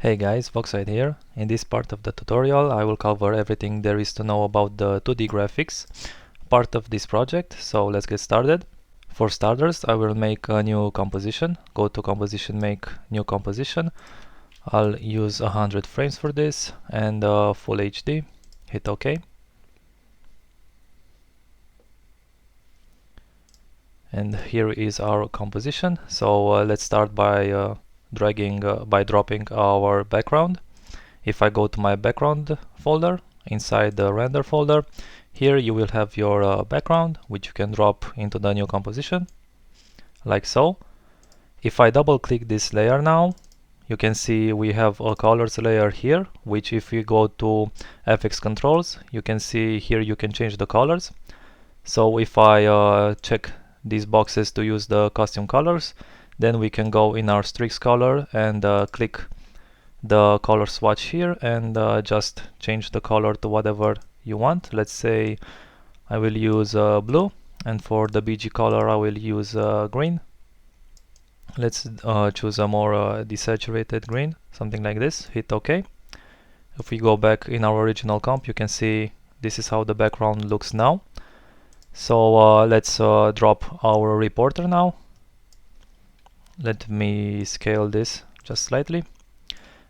Hey guys, Voxide here. In this part of the tutorial I will cover everything there is to know about the 2D graphics part of this project, so let's get started. For starters, I will make a new composition. Go to composition, make new composition. I'll use 100 frames for this and full HD. Hit OK. And here is our composition. So let's start by dropping our background. If I go to my background folder, inside the render folder, here you will have your background, which you can drop into the new composition, like so. If I double click this layer now, you can see we have a colors layer here, which if you go to FX controls, you can see here you can change the colors. So if I check these boxes to use the custom colors, then we can go in our Strix color and click the color swatch here and just change the color to whatever you want. Let's say I will use blue, and for the BG color I will use green. Let's choose a more desaturated green, something like this. Hit OK. If we go back in our original comp, you can see this is how the background looks now. So let's drop our reporter now. Let me scale this just slightly.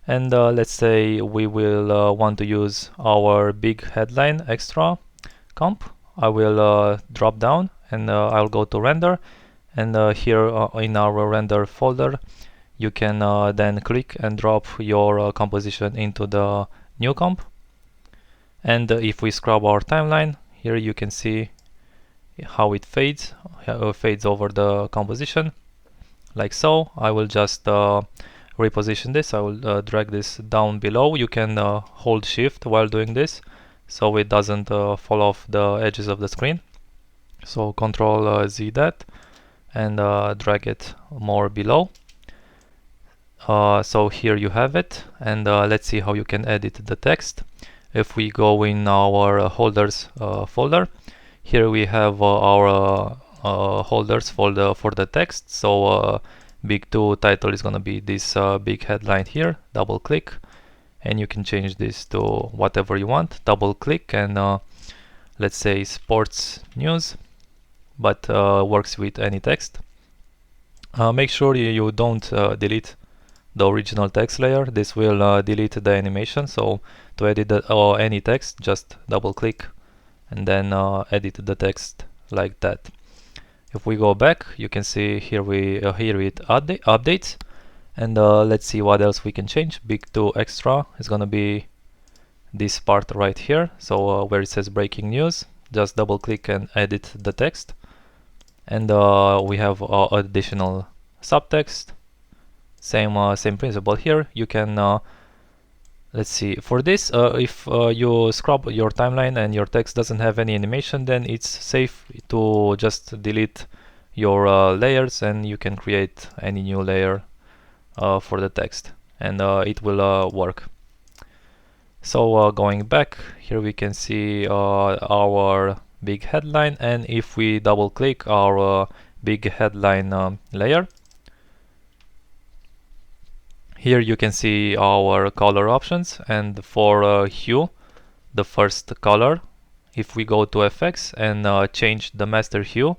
And let's say we will want to use our big headline extra comp. I will drop down and I'll go to render, and here in our render folder you can then click and drop your composition into the new comp. And if we scrub our timeline, here you can see how it fades over the composition, like so. I will just reposition this. I will drag this down below. You can hold shift while doing this so it doesn't fall off the edges of the screen. So Control Z that and drag it more below. So here you have it, and let's see how you can edit the text. If we go in our holders folder, here we have our holders for the text. So big 2 title is gonna be this big headline here. Double click and you can change this to whatever you want. Double click and let's say sports news, but works with any text. Make sure you don't delete the original text layer. This will delete the animation. So to edit any text, just double click and then edit the text like that. If we go back, you can see here here it updates, and let's see what else we can change. Big 2 extra is gonna be this part right here. So where it says breaking news, just double click and edit the text, and we have additional subtext. Same principle here. You can let's see, for this, if you scrub your timeline and your text doesn't have any animation, then it's safe to just delete your layers and you can create any new layer for the text, and it will work. So going back, here we can see our big headline, and if we double click our big headline layer, here you can see our color options, and for hue, the first color, if we go to FX and change the master hue,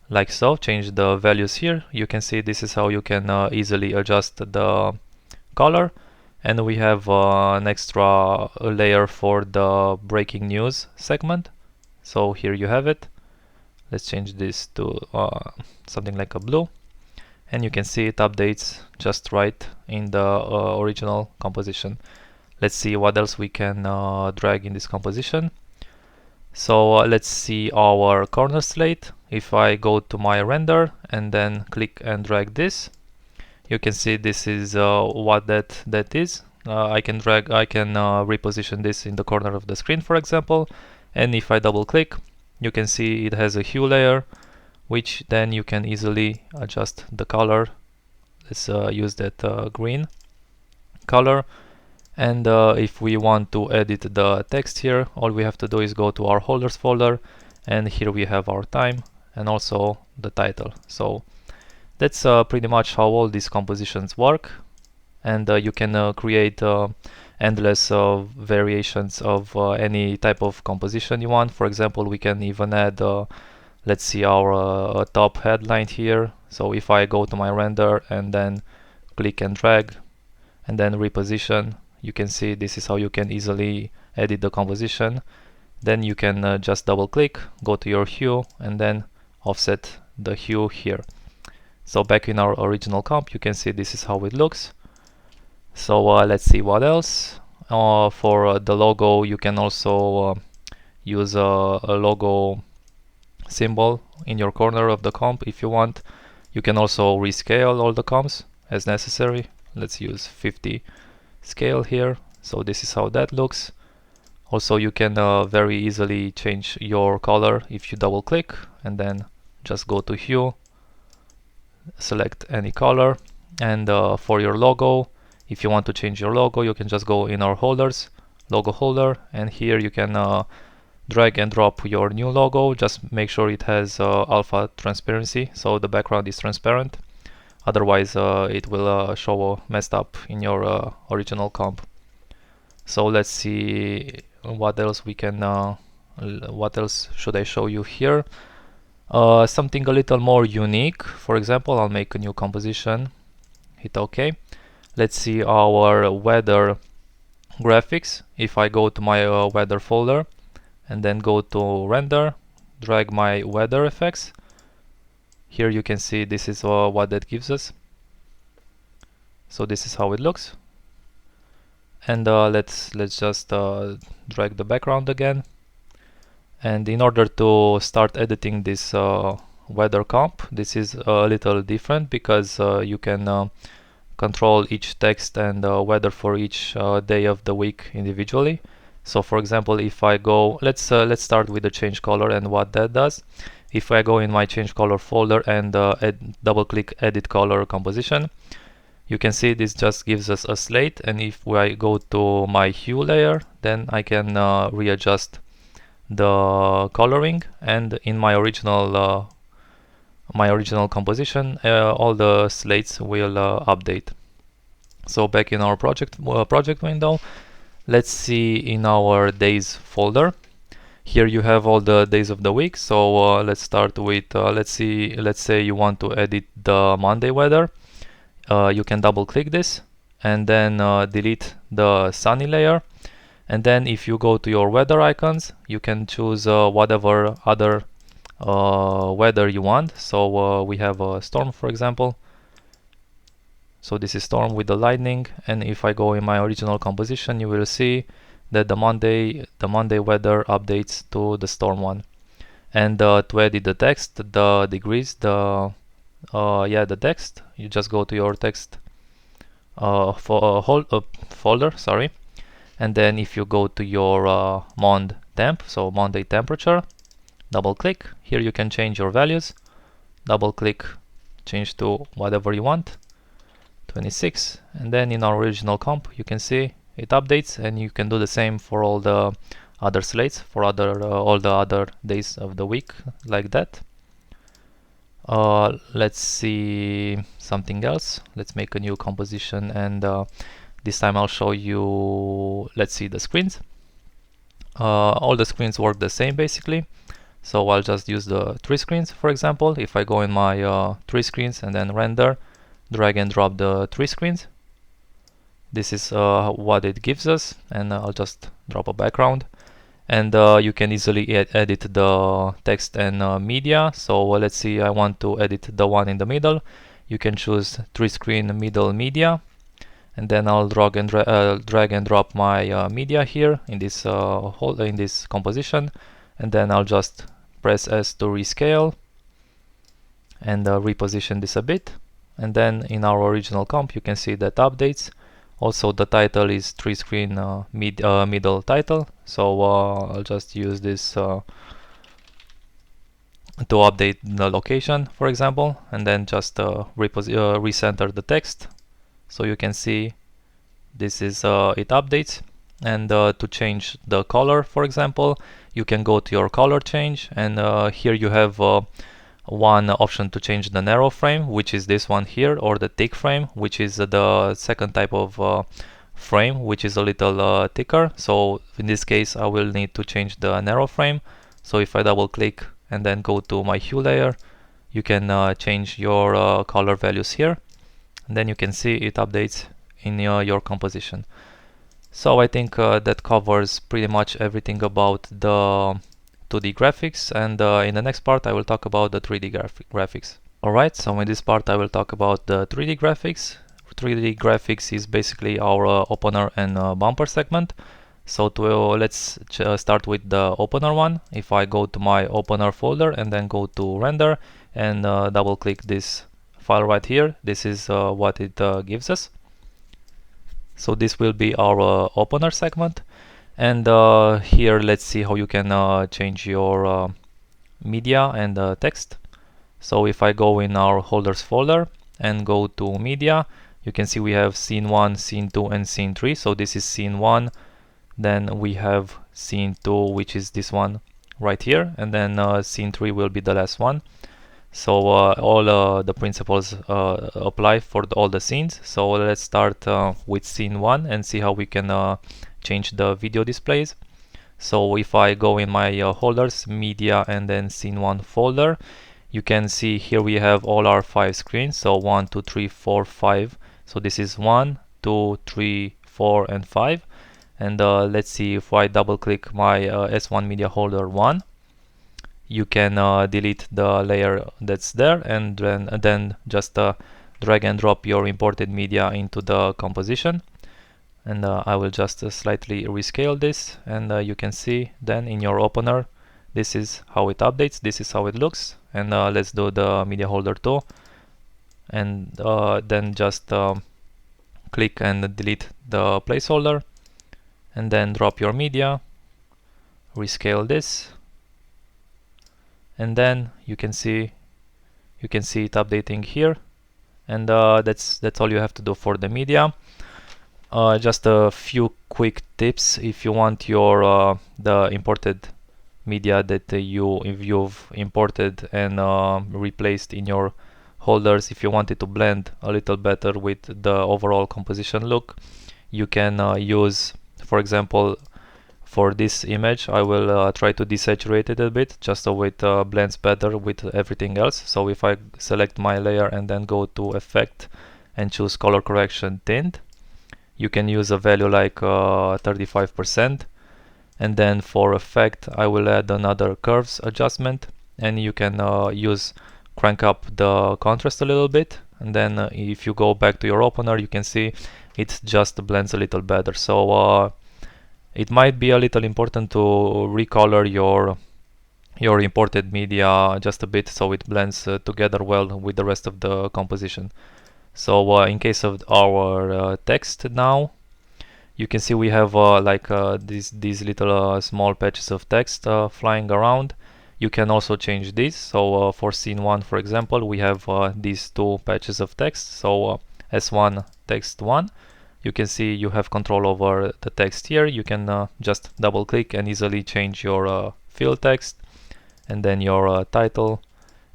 like so, change the values here, you can see this is how you can easily adjust the color. And we have an extra layer for the breaking news segment. So here you have it. Let's change this to something like a blue. And you can see it updates just right in the original composition. Let's see what else we can drag in this composition. So let's see our corner slate. If I go to my render and then click and drag this, you can see this is what that is. I can reposition this in the corner of the screen, for example. And if I double click, you can see it has a hue layer, which then you can easily adjust the color. Let's use that green color. And if we want to edit the text here, all we have to do is go to our holders folder, and here we have our time and also the title. So that's pretty much how all these compositions work. and you can create endless variations of any type of composition you want. For example, we can even add let's see our top headline here. So if I go to my render and then click and drag and then reposition, you can see this is how you can easily edit the composition. Then you can just double click, go to your hue, and then offset the hue here. So back in our original comp, you can see this is how it looks. So let's see what else. For the logo, you can also use a logo symbol in your corner of the comp if you want. You can also rescale all the comps as necessary. Let's use 50 scale here. So this is how that looks. Also, you can very easily change your color if you double click and then just go to hue, select any color, and for your logo, if you want to change your logo, you can just go in our holders, logo holder, and here you can drag and drop your new logo. Just make sure it has alpha transparency, so the background is transparent. Otherwise, it will show messed up in your original comp. So let's see what else we can. What else should I show you here? Something a little more unique. For example, I'll make a new composition. Hit OK. Let's see our weather graphics. If I go to my weather folder and then go to render, drag my weather effects. Here you can see this is what that gives us. So this is how it looks. And let's just drag the background again. And in order to start editing this weather comp, this is a little different because you can control each text and weather for each day of the week individually. So for example, if I go, let's start with the change color and what that does. If I go in my change color folder and double click edit color composition, you can see this just gives us a slate, and if I go to my hue layer, then I can readjust the coloring, and in my original composition, all the slates will update. So back in our project window, let's see in our days folder. Here you have all the days of the week. So let's start with let's say you want to edit the Monday weather. You can double click this and then delete the sunny layer, and then if you go to your weather icons, you can choose whatever other weather you want. So we have a storm, for example. So this is storm with the lightning, and if I go in my original composition, you will see that the Monday weather updates to the storm one. And to edit the text, the degrees, the text, you just go to your text folder, sorry, and then if you go to your mond temp, so Monday temperature, double click. Here you can change your values. Double click, change to whatever you want, 26, and then in our original comp you can see it updates, and you can do the same for all the other slates, for all the other days of the week, like that. Let's see something else. Let's make a new composition, and this time I'll show you, let's see, the screens. All the screens work the same basically, so I'll just use the 3 screens. For example, if I go in my 3 screens and then render, drag and drop the 3 screens, this is what it gives us, and I'll just drop a background, and you can easily edit the text and media. So let's see, I want to edit the one in the middle. You can choose 3 screen middle media, and then I'll drag and drop my media here in this in this composition, and then I'll just press S to rescale and reposition this a bit, and then in our original comp you can see that updates. Also the title is 3 screen middle title, so I'll just use this to update the location, for example, and then just recenter the text. So you can see this is it updates. And to change the color, for example, you can go to your color change, and here you have one option to change the narrow frame, which is this one here, or the thick frame, which is the second type of frame, which is a little thicker. So in this case I will need to change the narrow frame. So if I double click and then go to my hue layer, you can change your color values here, and then you can see it updates in your composition. So I think that covers pretty much everything about the 2D graphics, and in the next part I will talk about the 3D graphics. Alright, so in this part I will talk about the 3D graphics. 3D graphics is basically our opener and bumper segment. So let's start with the opener one. If I go to my opener folder and then go to render and double click this file right here, this is what it gives us. So this will be our opener segment, and here let's see how you can change your media and text. So if I go in our holders folder and go to media, you can see we have scene 1, scene 2 and scene 3. So this is scene 1, then we have scene 2, which is this one right here, and then scene 3 will be the last one. So all the principles apply for all the scenes. So let's start with scene 1 and see how we can change the video displays. So if I go in my holders, media, and then scene 1 folder, you can see here we have all our 5 screens. So 1, 2, 3, 4, 5. So this is 1, 2, 3, 4 and 5. And let's see, if I double click my S1 media holder 1, you can delete the layer that's there, and then just drag and drop your imported media into the composition. And I will just slightly rescale this, and you can see then in your opener this is how it updates, this is how it looks. And let's do the media holder 2, and then just click and delete the placeholder, and then drop your media, rescale this, and then you can see it updating here. And that's all you have to do for the media. Just a few quick tips if you want your the imported media that you've imported and replaced in your holders. If you want it to blend a little better with the overall composition look, you can use, for example, for this image I will try to desaturate it a bit, just so it blends better with everything else. So if I select my layer and then go to effect and choose color correction tint, you can use a value like 35%, and then for effect I will add another curves adjustment, and you can crank up the contrast a little bit, and then if you go back to your opener, you can see it just blends a little better. So it might be a little important to recolor your imported media just a bit so it blends together well with the rest of the composition. So in case of our text now, you can see we have these little small patches of text flying around. You can also change this. So for scene 1, for example, we have these 2 patches of text. So S1 text 1, you can see you have control over the text here. You can just double click and easily change your fill text, and then your title,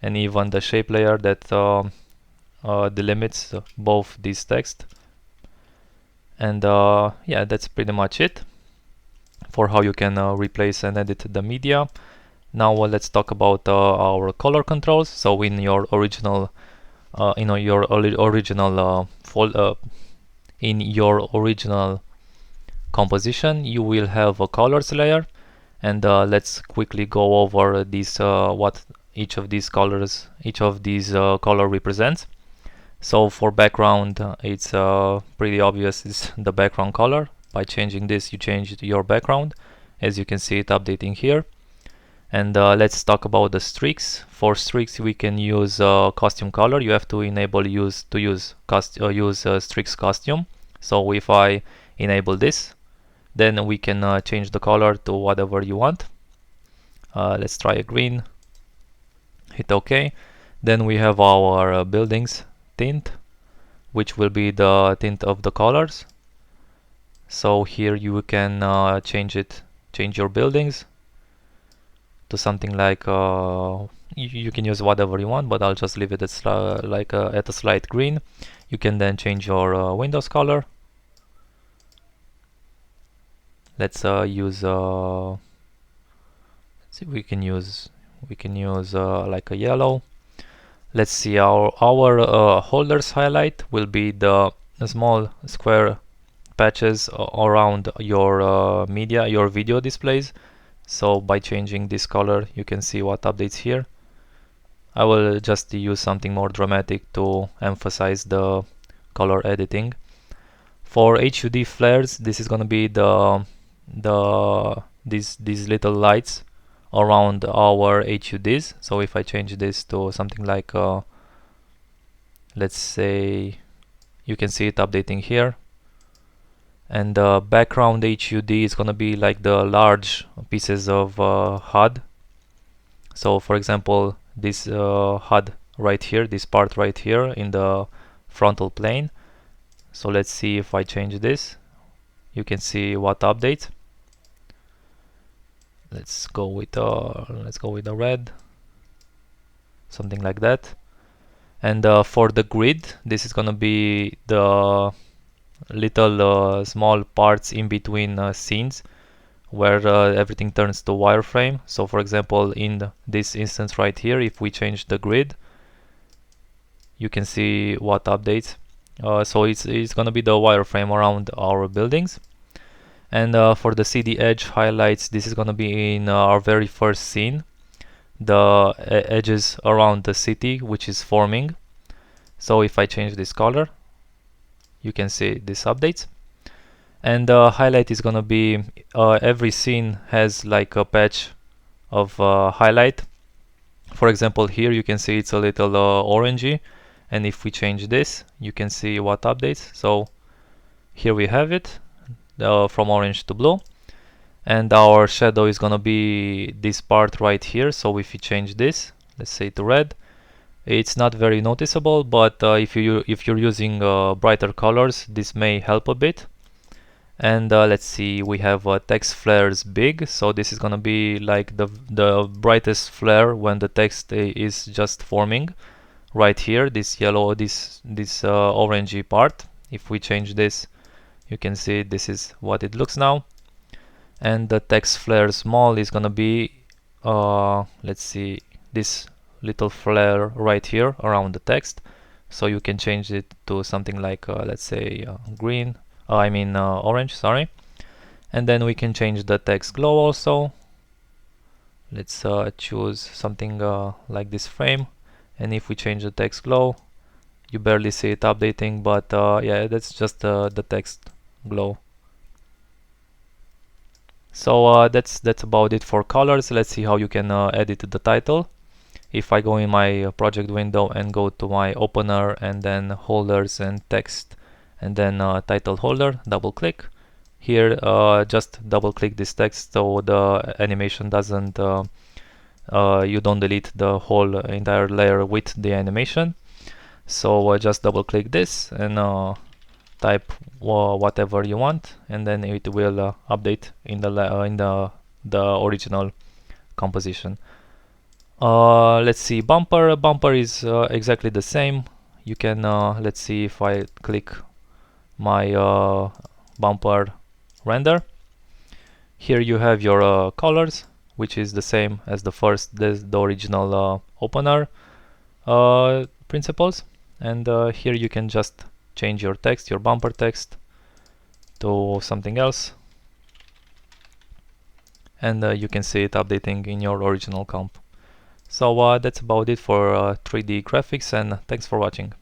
and even the shape layer that delimits both these text. And yeah, that's pretty much it for how you can replace and edit the media. Now let's talk about our color controls. So in your original in your original composition, you will have a colors layer, and let's quickly go over these what each of these color represents. So for background, it's pretty obvious, it's the background color. By changing this, you change your background, as you can see it updating here. And let's talk about the streaks. For streaks, we can use costume color. You have to enable use streaks costume. So if I enable this, then we can change the color to whatever you want. Let's try a green. Hit OK. Then we have our buildings tint, which will be the tint of the colors. So here you can change your buildings to something like you can use whatever you want, but I'll just leave it at at a slight green. You can then change your Windows color. Let's use let's see, we can use like a yellow. Let's see, our holders highlight will be the small square patches around your media, your video displays. So by changing this color, you can see what updates here. I will just use something more dramatic to emphasize the color editing. For HUD flares, this is going to be these little lights around our HUDs. So if I change this to something like let's say, you can see it updating here. And the background HUD is going to be like the large pieces of HUD. So for example, this HUD right here, this part right here in the frontal plane. So let's see if I change this, you can see what updates. Let's go with the red, something like that. And for the grid, this is gonna be the little small parts in between scenes where everything turns to wireframe. So for example, in this instance right here, if we change the grid, you can see what updates. So it's gonna be the wireframe around our buildings. And for the CD edge highlights, this is gonna be in our very first scene, the edges around the city which is forming. So if I change this color, you can see this updates. And highlight is gonna be every scene has like a patch of highlight. For example, here you can see it's a little orangey, and if we change this, you can see what updates. So here we have it, from orange to blue, and our shadow is gonna be this part right here. So if you change this, let's say to red, it's not very noticeable, but if you're using brighter colors, this may help a bit. And let's see, we have text flares big, so this is gonna be like the brightest flare when the text is just forming right here, this yellow, this orangey part. If we change this, you can see this is what it looks now. And the text flare small is gonna be let's see, this little flare right here around the text. So you can change it to something like let's say green, orange, sorry. And then we can change the text glow also. Let's choose something like this frame, and if we change the text glow, you barely see it updating, but yeah, that's just the text glow. So that's about it for colors. Let's see how you can edit the title. If I go in my project window and go to my opener and then holders and text and then title holder, double click here, just double click this text so the animation doesn't you don't delete the whole entire layer with the animation. So just double click this and type whatever you want, and then it will update in the original composition. Let's see, bumper is exactly the same. You can let's see, if I click my bumper render, here you have your colors, which is the same as the original opener principles. And here you can just change your text, your bumper text, to something else, and you can see it updating in your original comp. So that's about it for 3D graphics, and thanks for watching.